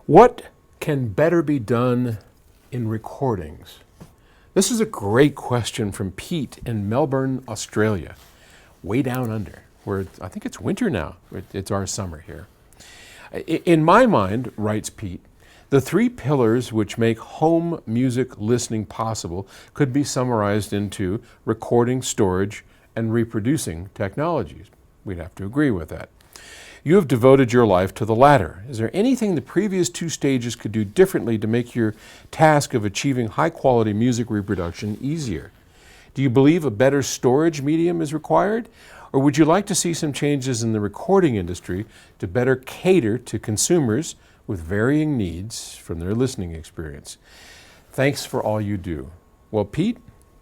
What can better be done in recordings? This is a great question from Pete in Melbourne, Australia, way down under, where I think it's winter now. It's our summer here. In my mind, writes Pete, the three pillars which make home music listening possible could be summarized into recording, storage, and reproducing technologies. We'd have to agree with that. You have devoted your life to the latter. Is there anything the previous two stages could do differently to make your task of achieving high-quality music reproduction easier? Do you believe a better storage medium is required? Or would you like to see some changes in the recording industry to better cater to consumers with varying needs from their listening experience? Thanks for all you do. Well, Pete,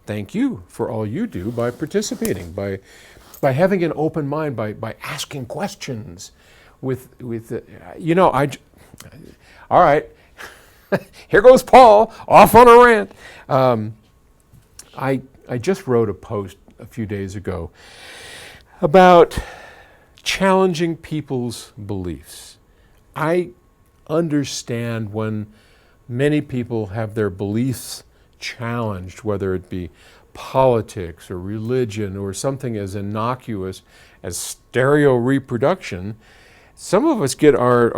thank you for all you do by participating, by having an open mind, by asking questions all right, here goes Paul, off on a rant. I just wrote a post a few days ago about challenging people's beliefs. I understand when many people have their beliefs challenged, whether it be politics or religion or something as innocuous as stereo reproduction. Some of us get our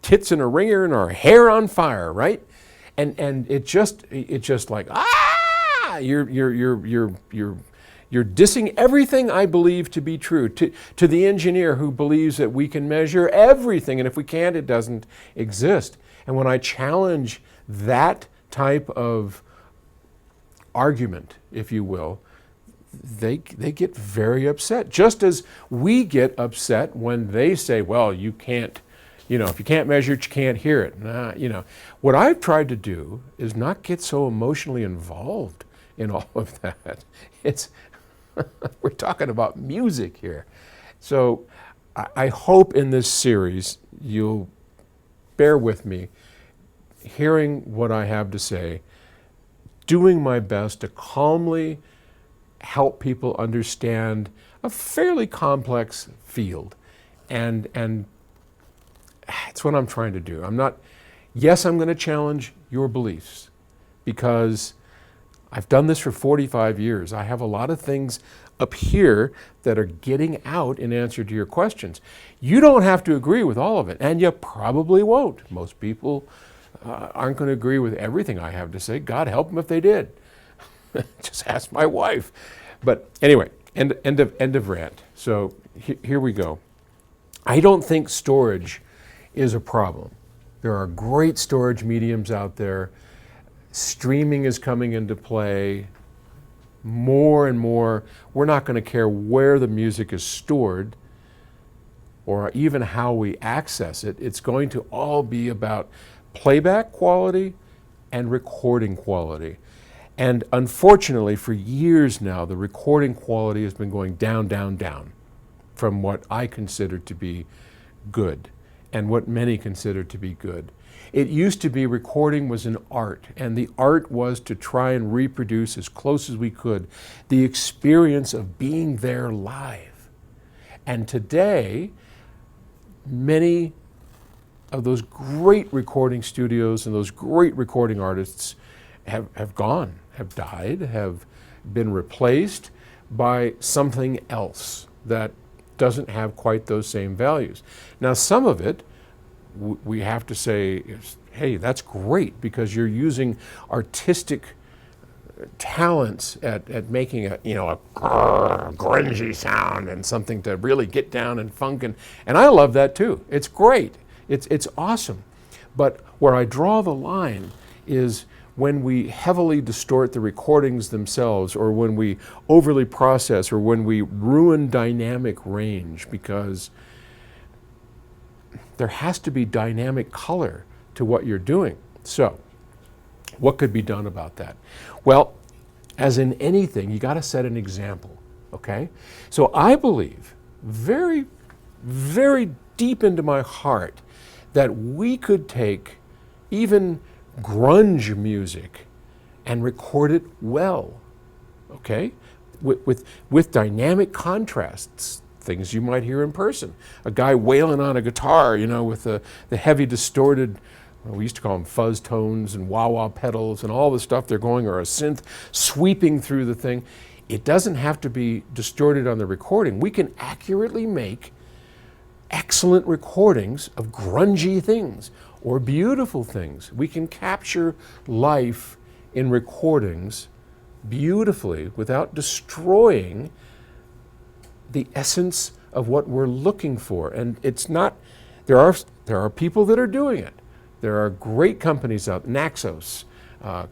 tits in a wringer and our hair on fire, right? And it just like you're dissing everything I believe to be true to the engineer who believes that we can measure everything, and if we can't, it doesn't exist. And when I challenge that type of argument, if you will, they get very upset, just as we get upset when they say, well, you can't, if you can't measure it, you can't hear it. What I've tried to do is not get so emotionally involved in all of that. We're talking about music here. So I hope in this series you'll bear with me, hearing what I have to say, doing my best to calmly help people understand a fairly complex field. And it's what I'm trying to do. I'm going to challenge your beliefs because I've done this for 45 years. I have a lot of things up here that are getting out in answer to your questions. You don't have to agree with all of it, and you probably won't. Most people aren't going to agree with everything I have to say. God help them if they did. Just ask my wife. But anyway, end of rant. So here we go. I don't think storage is a problem. There are great storage mediums out there. Streaming is coming into play more and more. We're not going to care where the music is stored or even how we access it. It's going to all be about playback quality and recording quality. And unfortunately, for years now, the recording quality has been going down, down, down from what I consider to be good and what many consider to be good. It used to be recording was an art, and the art was to try and reproduce as close as we could the experience of being there live. And today, many of those great recording studios and those great recording artists have gone, have died, have been replaced by something else that doesn't have quite those same values. Now, some of it, we have to say, hey, that's great because you're using artistic talents at making a grungy sound and something to really get down and funk, and I love that too. It's great. It's awesome. But where I draw the line is when we heavily distort the recordings themselves, or when we overly process, or when we ruin dynamic range, because there has to be dynamic color to what you're doing. So, what could be done about that? Well, as in anything, you got to set an example, okay? So I believe very, very deep into my heart that we could take even grunge music and record it well, okay? With dynamic contrasts things you might hear in person. A guy wailing on a guitar, you know, with the heavy distorted, well, we used to call them fuzz tones and wah-wah pedals and all the stuff they're going, or a synth sweeping through the thing. It doesn't have to be distorted on the recording. We can accurately make excellent recordings of grungy things or beautiful things. We can capture life in recordings beautifully without destroying the essence of what we're looking for. And it's not, there are people that are doing it. There are great companies out, Naxos,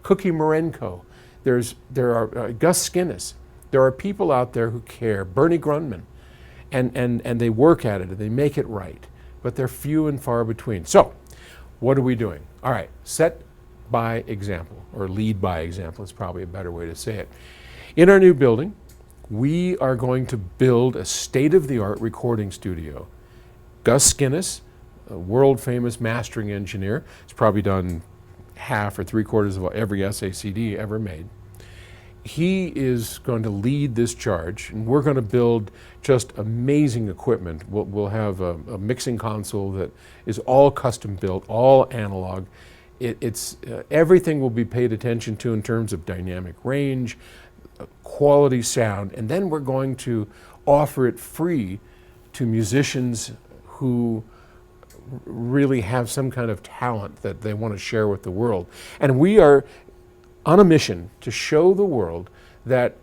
Cookie Marenko, there are Gus Skinnis. There are people out there who care, Bernie Grundman, and they work at it and they make it right, but they're few and far between. So, what are we doing? All right, set by example, or lead by example is probably a better way to say it. In our new building, we are going to build a state-of-the-art recording studio. Gus Skinnis, a world-famous mastering engineer, has probably done half or three-quarters of every SACD ever made. He is going to lead this charge, and we're going to build just amazing equipment. We'll have a mixing console that is all custom built, all analog. Everything will be paid attention to in terms of dynamic range, quality sound, and then we're going to offer it free to musicians who really have some kind of talent that they want to share with the world. And we are on a mission to show the world that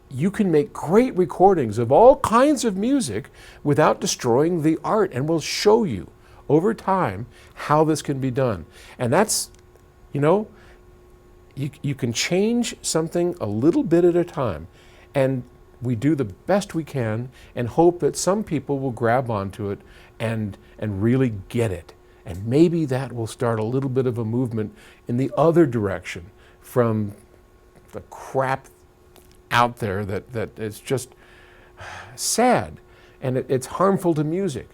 you can make great recordings of all kinds of music without destroying the art, and we'll show you over time how this can be done. And that's, you know, you can change something a little bit at a time, and we do the best we can and hope that some people will grab onto it and really get it. And maybe that will start a little bit of a movement in the other direction from the crap out there that is just sad, and it's harmful to music.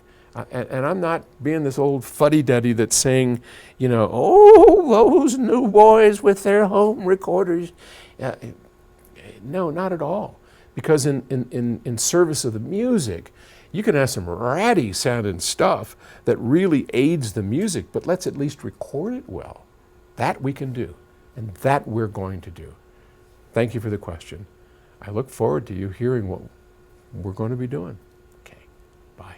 And I'm not being this old fuddy-duddy that's saying, you know, oh, those new boys with their home recorders. No, not at all. Because in service of the music, you can have some ratty sounding stuff that really aids the music, but let's at least record it well. That we can do, and that we're going to do. Thank you for the question. I look forward to you hearing what we're going to be doing. Okay, bye.